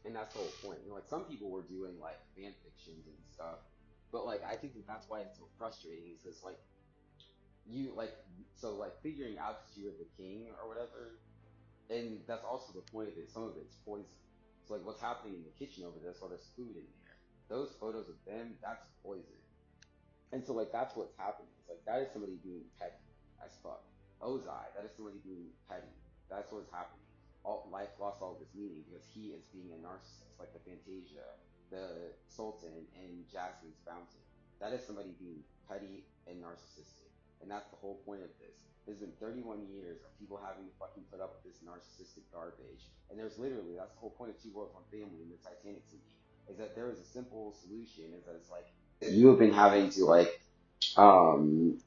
And that's the whole point. Like some people were doing like fan fictions and stuff, but like I think that that's why it's so frustrating. Is because like you like so like figuring out that you're the king or whatever, and that's also the point of it. Some of it's poison. So like what's happening in the kitchen over there, so there's food in there. Those photos of them, that's poison. And so like that's what's happening. It's like that is somebody being petty as fuck. Ozai, that is somebody being petty. That's what's happening. All life lost all of its meaning because he is being a narcissist, like the Fantasia, the Sultan, and Jasmine's Fountain. That is somebody being petty and narcissistic. And that's the whole point of this. There's been 31 years of people having to fucking put up with this narcissistic garbage. And there's literally, that's the whole point of Two Worlds, One Family in the Titanic scene, is that there is a simple solution, is that it's like, you have been having to um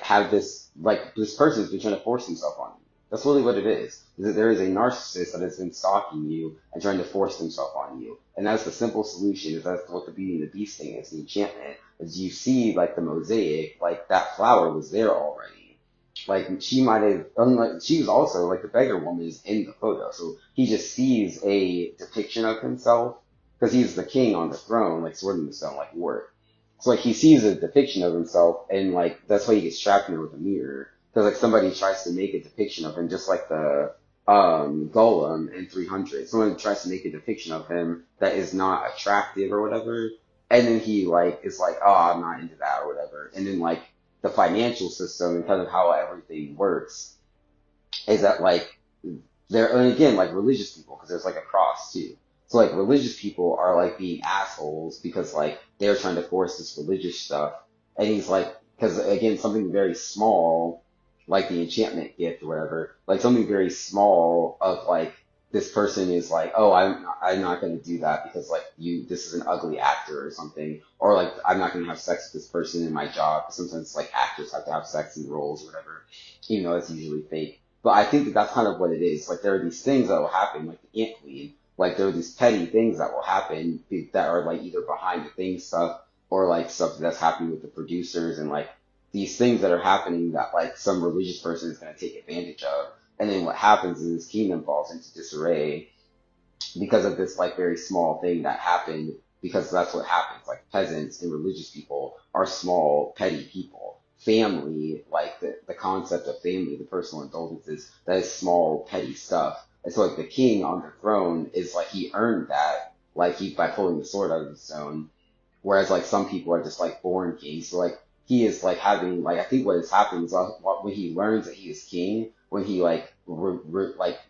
have this person's been trying to force himself on you. That's really what it is that there is a narcissist that has been stalking you and trying to force himself on you. And that's the simple solution, is that's what the Beauty and the Beast thing is, the enchantment. As you see like the mosaic, like that flower was there already. Like she might have, unlike she was also like the beggar woman is in the photo, so he just sees a depiction of himself because he's the king on the throne, like Sword in the Stone, like Wart. So like he sees a depiction of himself, and like that's why he gets trapped in there with a mirror. Because like somebody tries to make a depiction of him, just like the Golem in 300. Someone tries to make a depiction of him that is not attractive or whatever, and then he like is like, oh, I'm not into that or whatever. And then like the financial system, because of how everything works, is that like there, and again, like religious people, because there's like a cross too. So like religious people are like being assholes because like they're trying to force this religious stuff, and he's like, because again, something very small, like the enchantment gift or whatever, like something very small of like this person is like, oh, I'm not going to do that because like this is an ugly actor or something, or like I'm not going to have sex with this person in my job. Sometimes like actors have to have sex in roles or whatever, even though it's usually fake. But I think that that's kind of what it is. Like there are these things that will happen, like the Ant Queen. Like there are these petty things that will happen that are like either behind the things stuff or like stuff that's happening with the producers, and like these things that are happening that like some religious person is going to take advantage of. And then what happens is this kingdom falls into disarray because of this like very small thing that happened, because that's what happens. Like peasants and religious people are small, petty people. Family, like the concept of family, the personal indulgences, that is small, petty stuff. And so like the king on the throne is like he earned that, like he by pulling the sword out of the stone. Whereas like some people are just like born kings. So like he is like having like I think what is happening is when he learns that he is king, when he like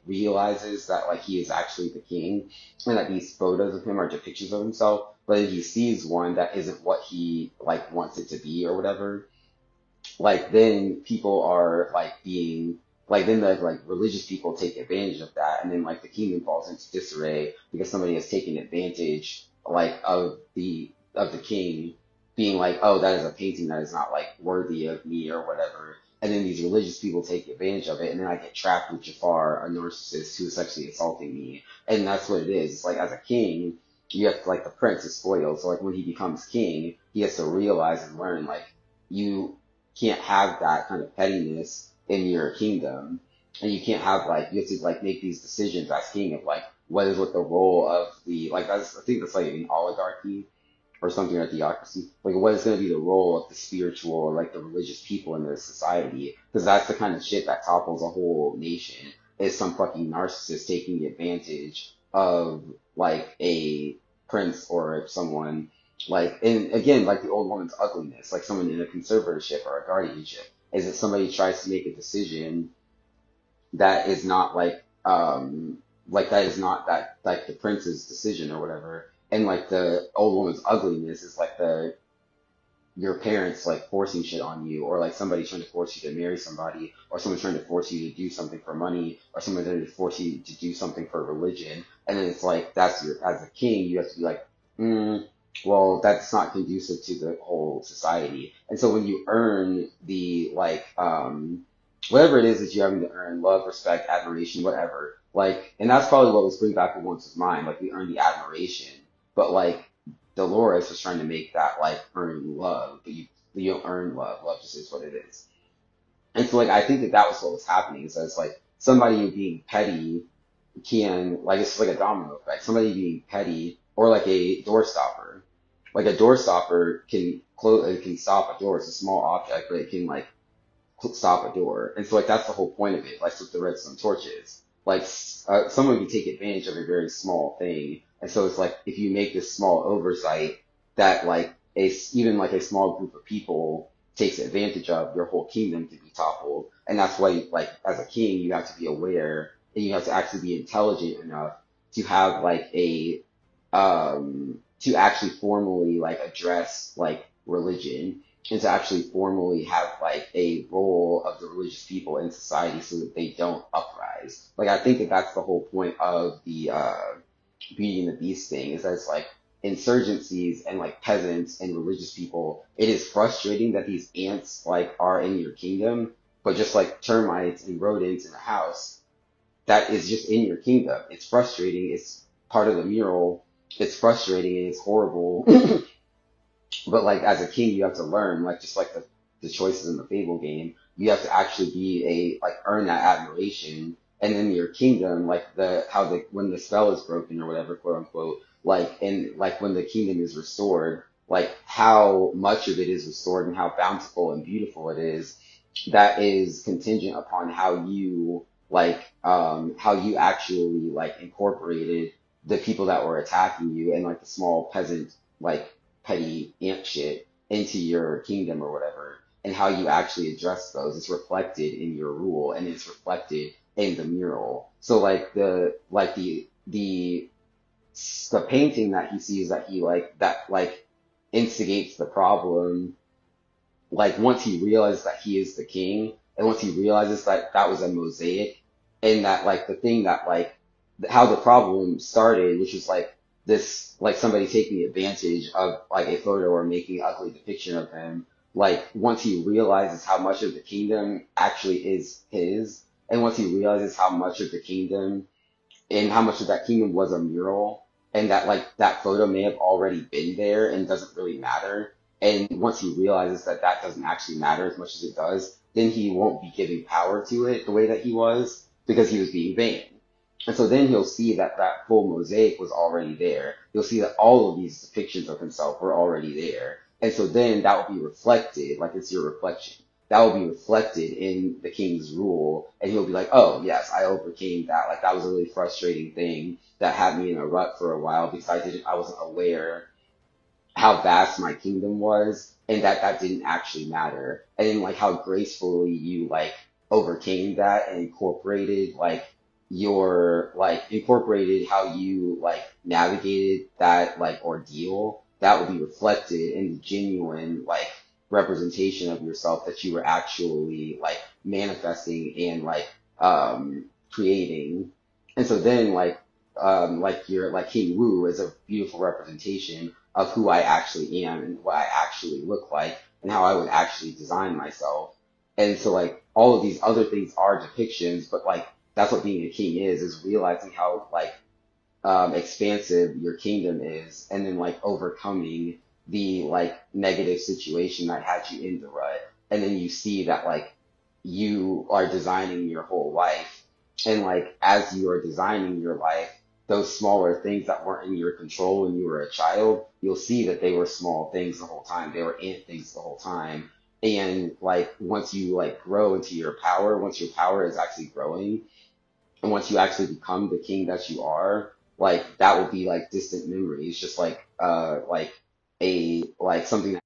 realizes that like he is actually the king, and that these photos of him are depictions of himself, but then he sees one that isn't what he like wants it to be or whatever. Like then people are like being like then the like religious people take advantage of that, and then like the kingdom falls into disarray because somebody has taken advantage like of the king being like, oh, that is a painting that is not like worthy of me or whatever. And then these religious people take advantage of it, and then I get trapped with Jafar, a narcissist who is sexually assaulting me. And that's what it is. It's like as a king, you have to, like the prince is spoiled, so like when he becomes king, he has to realize and learn like you can't have that kind of pettiness in your kingdom, and you can't have like you have to like make these decisions as king of like what the role of the like that's I think that's like an oligarchy or something, or theocracy. Like what is going to be the role of the spiritual or like the religious people in the society? Because that's the kind of shit that topples a whole nation. Is some fucking narcissist taking advantage of like a prince or someone like, and again, like the old woman's ugliness, like someone in a conservatorship or a guardianship, is that somebody tries to make a decision that is not like that is not that like the prince's decision or whatever, and like the old woman's ugliness is like the your parents like forcing shit on you, or like somebody trying to force you to marry somebody, or someone trying to force you to do something for money, or someone trying to force you to do something for religion. And then it's like that's your as a king you have to be like, well, that's not conducive to the whole society. And so when you earn the whatever it is that you're having to earn, love, respect, admiration, whatever, like, and that's probably what was bring back the once was mine, like we earn the admiration, but like Dolores was trying to make that like earn love, but you don't earn love. Love just is what it is. And so like I think that that was what was happening. So it's like somebody being petty can, like, it's like a domino effect. Somebody being petty, or like a door stopper. Like a door stopper can close, it can stop a door. It's a small object, but it can like stop a door. And so like that's the whole point of it. Like with the redstone torches, like someone can take advantage of a very small thing. And so it's like if you make this small oversight that like even like a small group of people takes advantage of, your whole kingdom can be toppled. And that's why like as a king you have to be aware and you have to actually be intelligent enough to have like a to actually formally like address like religion and to actually formally have like a role of the religious people in society so that they don't uprise. Like I think that that's the whole point of the Beauty and the Beast thing is that it's like insurgencies and like peasants and religious people. It is frustrating that these ants like are in your kingdom, but just like termites and rodents in a house, that is just in your kingdom. It's frustrating. It's part of the mural. It's frustrating and it's horrible. But like as a king, you have to learn, like just like the choices in the Fable game, you have to actually be a like earn that admiration, and then your kingdom, like the how the when the spell is broken or whatever, quote unquote, like and like when the kingdom is restored, like how much of it is restored and how bountiful and beautiful it is, that is contingent upon how you actually like incorporated the people that were attacking you and like the small peasant like petty ant shit into your kingdom or whatever, and how you actually address those. It's reflected in your rule and it's reflected in the mural. So like the painting that he sees that he like that like instigates the problem, like once he realizes that he is the king and once he realizes that that was a mosaic and that like the thing that like how the problem started, which is like this like somebody taking advantage of like a photo or making an ugly depiction of him, like once he realizes how much of the kingdom actually is his, and once he realizes how much of the kingdom and how much of that kingdom was a mural, and that like that photo may have already been there and doesn't really matter. And once he realizes that that doesn't actually matter as much as it does, then he won't be giving power to it the way that he was because he was being vain. And so then he'll see that that full mosaic was already there. You'll see that all of these depictions of himself were already there. And so then that will be reflected, like it's your reflection. That will be reflected in the king's rule. And he'll be like, oh, yes, I overcame that. Like that was a really frustrating thing that had me in a rut for a while because I wasn't aware how vast my kingdom was and that that didn't actually matter. And then like how gracefully you like overcame that and incorporated like incorporated how you like navigated that like ordeal, that would be reflected in the genuine like representation of yourself that you were actually like manifesting and creating. And so then like your like King Wu is a beautiful representation of who I actually am and what I actually look like and how I would actually design myself. And so like all of these other things are depictions, but like that's what being a king is realizing how like expansive your kingdom is and then like overcoming the like negative situation that had you in the rut. And then you see that like you are designing your whole life. And like as you are designing your life, those smaller things that weren't in your control when you were a child, you'll see that they were small things the whole time. They were ant things the whole time. And like once you like grow into your power, once your power is actually growing, and once you actually become the king that you are, like that will be like distant memories, just like a like something that